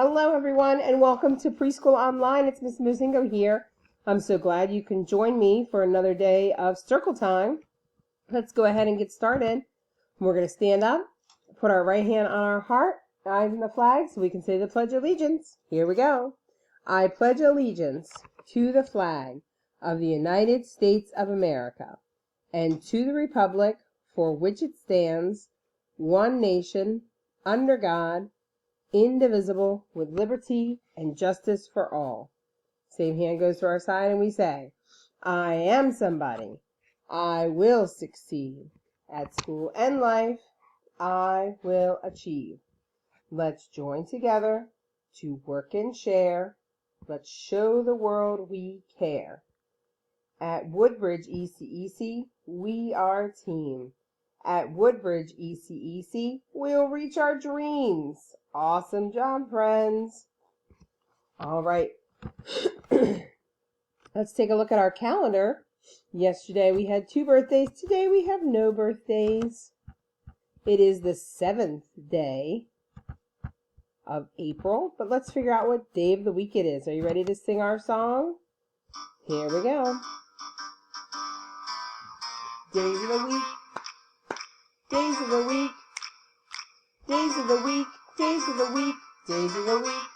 Hello, everyone, and welcome to Preschool Online. It's Miss Mozingo here. I'm so glad you can join me for another day of circle time. Let's go ahead and get started. We're going to stand up, put our right hand on our heart, eyes on the flag, so we can say the Pledge of Allegiance. Here we go. I pledge allegiance to the flag of the United States of America and to the republic for which it stands, one nation, under God, indivisible, with liberty and justice for all. Same hand goes to our side and we say, I am somebody. I will succeed. At school and life, I will achieve. Let's join together to work and share. Let's show the world we care. At Woodbridge ECEC, we are a team. At Woodbridge ECEC, we'll reach our dreams. Awesome job, friends. All right. Let's take a look at our calendar. Yesterday we had 2 birthdays. Today we have no birthdays. It is the 7th day of April, but let's figure out what day of the week it is. Are you ready to sing our song? Here we go. Days of the week. Days of the week. Days of the week. Days of the week. Days of the week.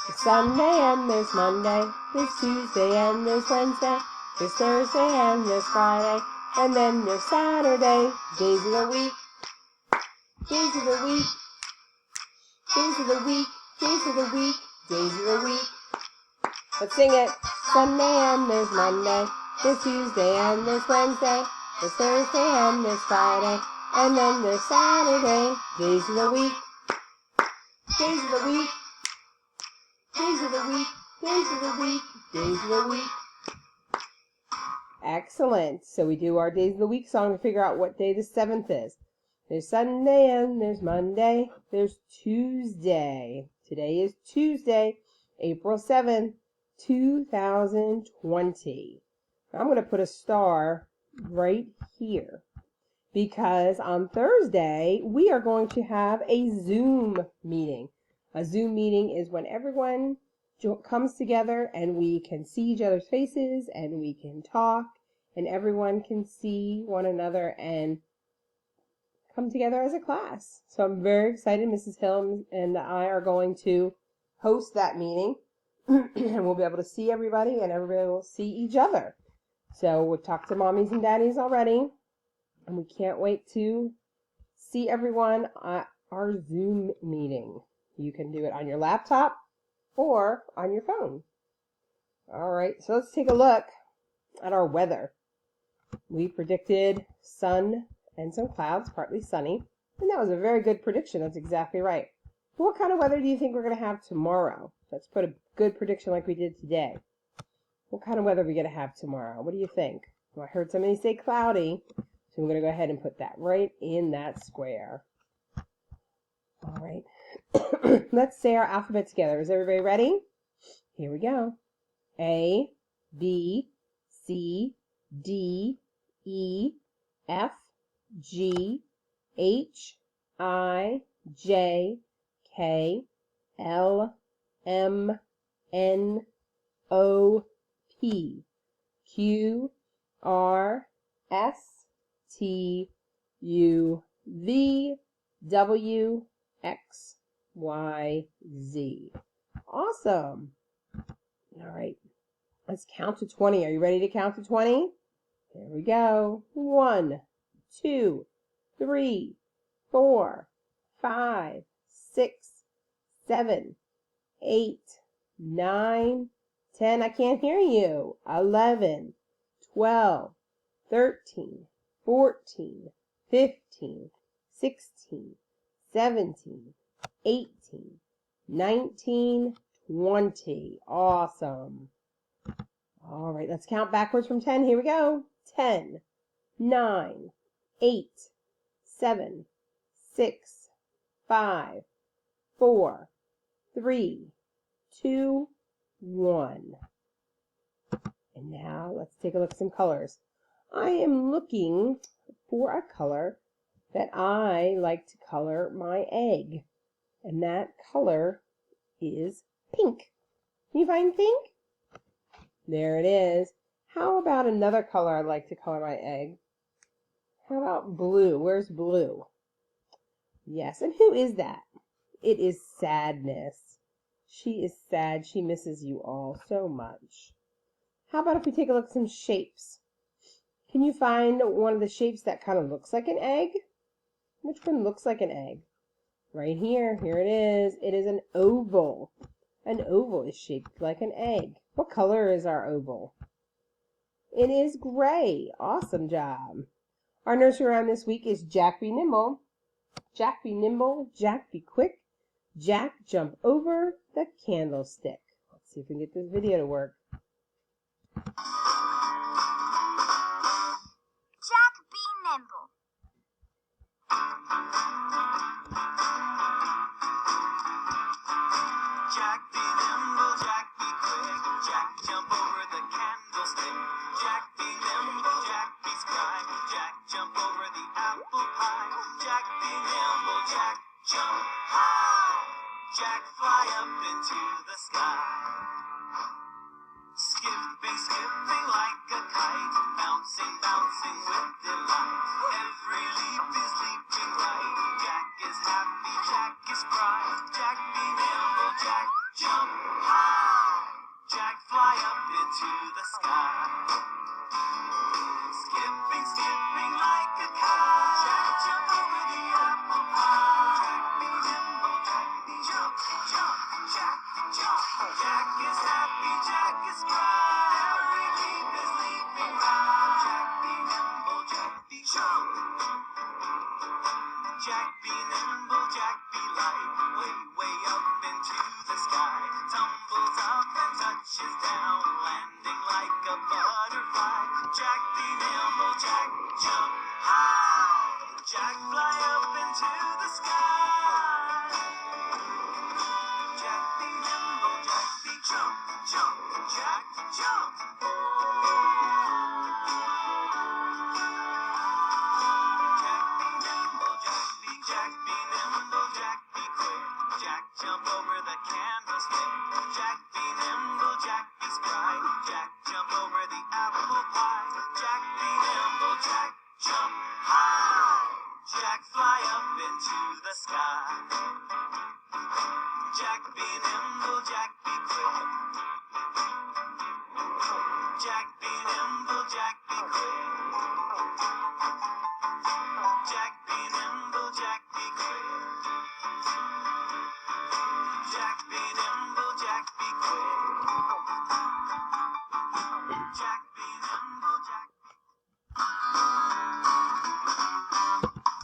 There's Sunday and there's Monday. There's Tuesday and there's Wednesday. There's Thursday and there's Friday. And then there's Saturday. Days of the week. Days of the week. Days of the week. Days of the week. Days of the week. Let's sing it. Sunday and there's Monday. There's Tuesday and there's Wednesday. There's Thursday and there's Friday. And then there's Saturday. Days of the week. Days of the week. Days of the week. Days of the week. Days of the week. Excellent. So we do our Days of the Week song to figure out what day the 7th is. There's Sunday and there's Monday. There's Tuesday. Today is Tuesday, April 7th, 2020. I'm going to put a star right here because on Thursday we are going to have a Zoom meeting. A Zoom meeting is when everyone comes together and we can see each other's faces and we can talk and everyone can see one another and come together as a class. So I'm very excited. Mrs. Hill and I are going to host that meeting and we'll be able to see everybody and everybody will see each other. So we've talked to mommies and daddies already and we can't wait to see everyone at our Zoom meeting. You can do it on your laptop or on your phone. All right, so let's take a look at our weather. We predicted sun and some clouds, partly sunny, and that was a very good prediction. That's exactly right. But what kind of weather do you think we're going to have tomorrow? Let's put a good prediction like we did today. What kind of weather are we going to have tomorrow? What do you think? Well, I heard somebody say cloudy, so I'm going to go ahead and put that right in that square. All right. Let's say our alphabet together. Is everybody ready? Here we go. A, B, C, D, E, F, G, H, I, J, K, L, M, N, O, P, Q, R, S, T, U, V, W, X, Y, Z. Awesome. All right. Let's count to 20. Are you ready to count to 20? Here we go. 1, 2, 3, 4, 5, 6, 7, 8, 9, 10. I can't hear you. 11, 12, 13, 14, 15, 16, 17, 18, 19, 20. Awesome. All right, let's count backwards from 10. Here we go. 10, 9, 8, 7, 6, 5, 4, 3, 2, 1. And now let's take a look at some colors. I am looking for a color that I like to color my egg. And that color is pink. Can you find pink? There it is. How about another color I'd like to color my egg? How about blue? Where's blue? Yes, and who is that? It is Sadness. She is sad. She misses you all so much. How about if we take a look at some shapes? Can you find one of the shapes that kind of looks like an egg? Which one looks like an egg? Right here. Here it is. It is an oval. An oval is shaped like an egg. What color is our oval? It is gray. Awesome job. Our nursery rhyme this week is Jack be nimble. Jack be nimble, Jack be quick. Jack jump over the candlestick. Let's see if we can get this video to work. Jack be nimble. Jack be nimble, Jack be quick. Jack jump over the candlestick. Jack be nimble, Jack be spry. Jack jump over the apple pie. Jack be nimble, Jack jump high. Jack fly up into the sky. Skipping, skipping like a kite. Bouncing, bouncing with delight. Every leap is leaping right. Jack is happy, Jack is bright. Jack be nimble, Jack jump high. Jack fly up into the sky. Skipping, skipping like a kite. Jack jump over the apple pie. Jack be nimble, Jack be jump, jump. Jack jump. Jack is happy, Jack is bright. Every leap is leaping right. Jack be nimble, Jack be jump. Jack be nimble, Jack be light. Way, way up into the sky. Tumbles up and touches down. Landing like a butterfly. Jack be nimble, Jack jump high. Jack fly up into the sky. Jack be nimble, Jack be jump, jump. Jack jump. Jack be nimble, Jack be quick. Jack jump over the candlestick. Jack be nimble, Jack be spry. Jack jump over the apple pie. Jack be nimble, Jack jump high. Jack fly up into the sky. Jack be nimble, Jack be quick. Jack be nimble, Jack be quick. Jack be nimble, Jack be quick. Jack be nimble, Jack be quick. Jack be nimble, Jack.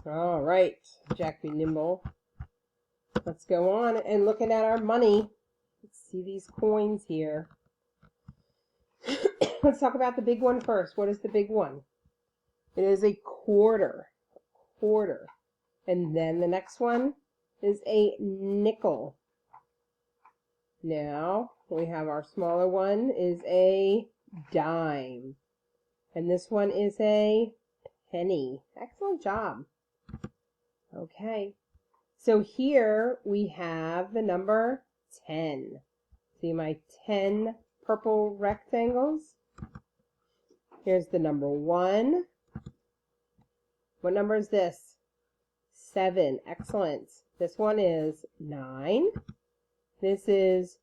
All right, Jack be nimble. Let's go on and looking at our money. Let's see these coins here. Let's talk about the big one first. What is the big one? It is a quarter. Quarter. And then the next one is a nickel. Now we have our smaller one is a dime. And this one is a penny. Excellent job. Okay. So here we have the number 10. See my 10 purple rectangles? Here's the number 1. What number is this? 7. Excellent. This one is 9. This is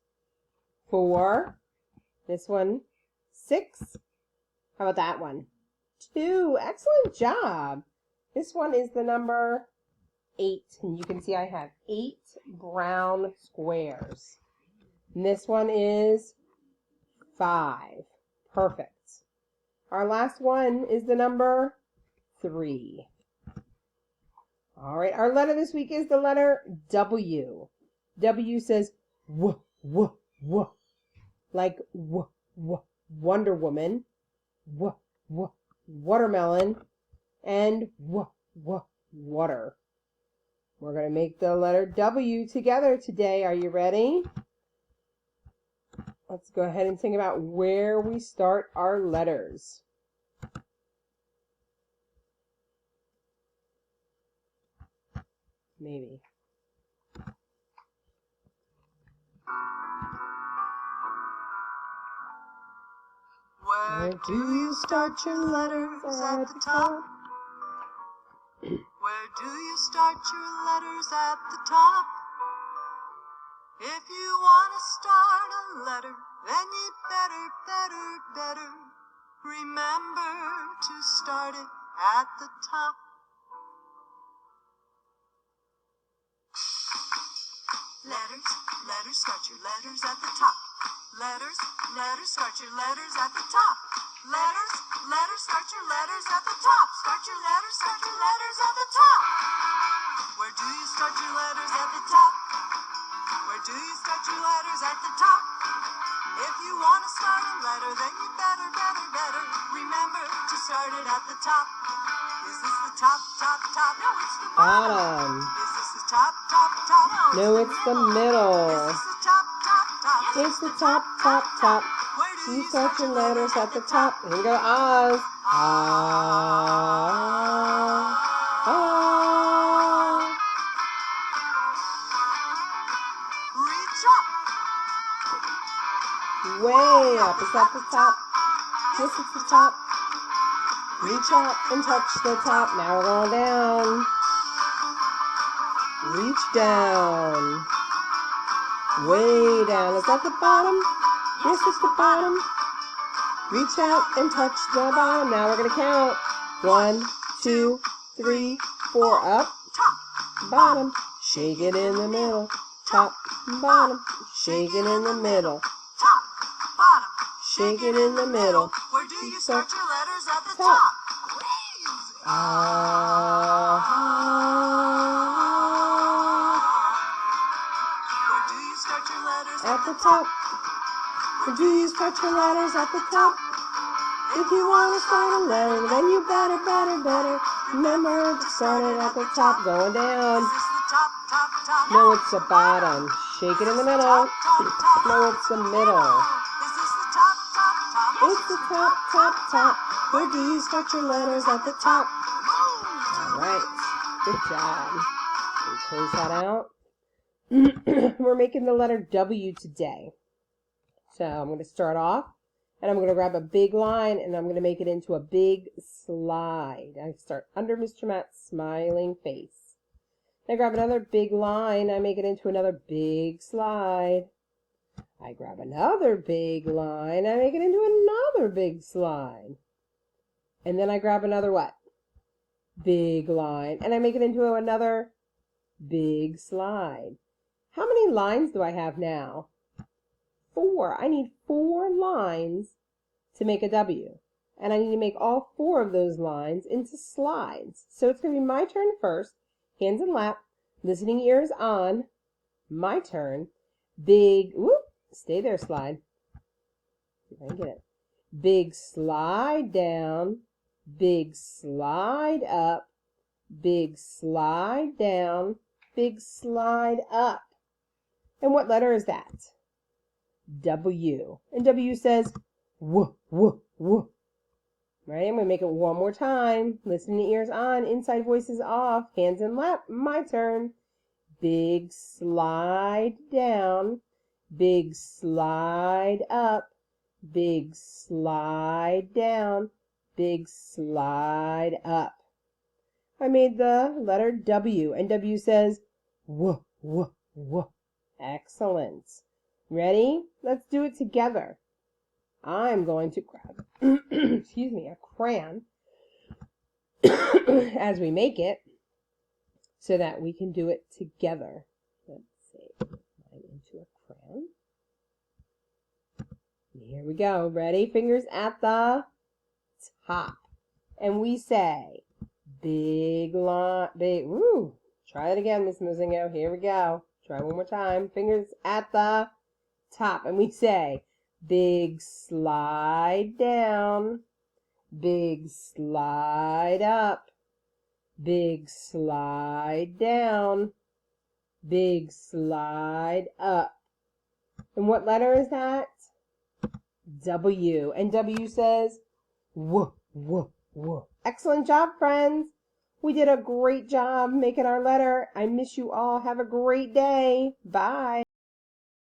4. This one, 6. How about that one? 2. Excellent job. This one is the number 8. And you can see I have 8 brown squares. And this one is 5. Perfect. Our last one is the number 3. All right, our letter this week is the letter W. W says w, w, w. Like w, w, Wonder Woman, w, w, watermelon, and w, w, water. We're going to make the letter W together today. Are you ready? Let's go ahead and think about where we start our letters. Maybe. Where do you start your letters at the top? Where do you start your letters at the top? If you want to start a letter, then you better remember to start it at the top. Letters, start your letters at the top. Letters, start your letters at the top. Letters, start your letters at the top. Start your letters at the top. Where do you start your letters at the top? Where do you start your letters at the top? If you want to start a letter, then you better remember to start it at the top. Is this the top? No, it's the bottom. Is this the top? No, it's the middle. Is this the top? It's the top. Where do You start your letters at the top. Here we go, Oz. Reach up. Way up is at the top. This is the top. Reach up and touch the top. Now we're going down. Reach down. Way down is at the bottom. This is the bottom. Reach out and touch the bottom. Now we're going to count. 1, 2, 3, 4. Up. Top. Bottom. Shake it in the middle. Top. Bottom. Shake it in the middle. Top. Bottom. Shake it in the middle. Where do you start your letters at the top? Where do you start your letters At the top. Where do you start your letters at the top? If you want to start a letter, then you better remember to start it at the top. Going down. Is this the top? No, it's the bottom. Shake it in the middle. No, it's the middle. Is this the top? It's the top. Where do you start your letters at the top? All right. Good job. Can we close that out? We're making the letter W today. So I'm going to start off, and I'm going to grab a big line, and I'm going to make it into a big slide. I start under Mr. Matt's smiling face. I grab another big line, I make it into another big slide. I grab another big line, I make it into another big slide. And then I grab another what? Big line, and I make it into another big slide. How many lines do I have now? 4. I need 4 lines to make a W. And I need to make all 4 of those lines into slides. So it's going to be my turn first. Hands in lap. Listening ears on. My turn. Big, whoop, stay there, slide. See if I can get it. Big slide down. Big slide up. Big slide down. Big slide up. And what letter is that? W. And W says, woo, woo, woo. Right, I'm going to make it one more time. Listening ears on, inside voices off, hands in lap, my turn. Big slide down, big slide up, big slide down, big slide up. I made the letter W, and W says, woo, woo, woo. Excellent. Ready? Let's do it together. I'm going to grab, excuse me, a crayon as we make it so that we can do it together. Let's see, mine into a crayon. Here we go. Ready? Fingers at the top. And we say, big line, big, woo. Try it again, Miss Mozingo. Here we go. Try one more time. Fingers at the top. And we say, big slide down, big slide up, big slide down, big slide up. And what letter is that? W. And W says, woo, woo, woo. Excellent job, friends. We did a great job making our letter. I miss you all. Have a great day. Bye.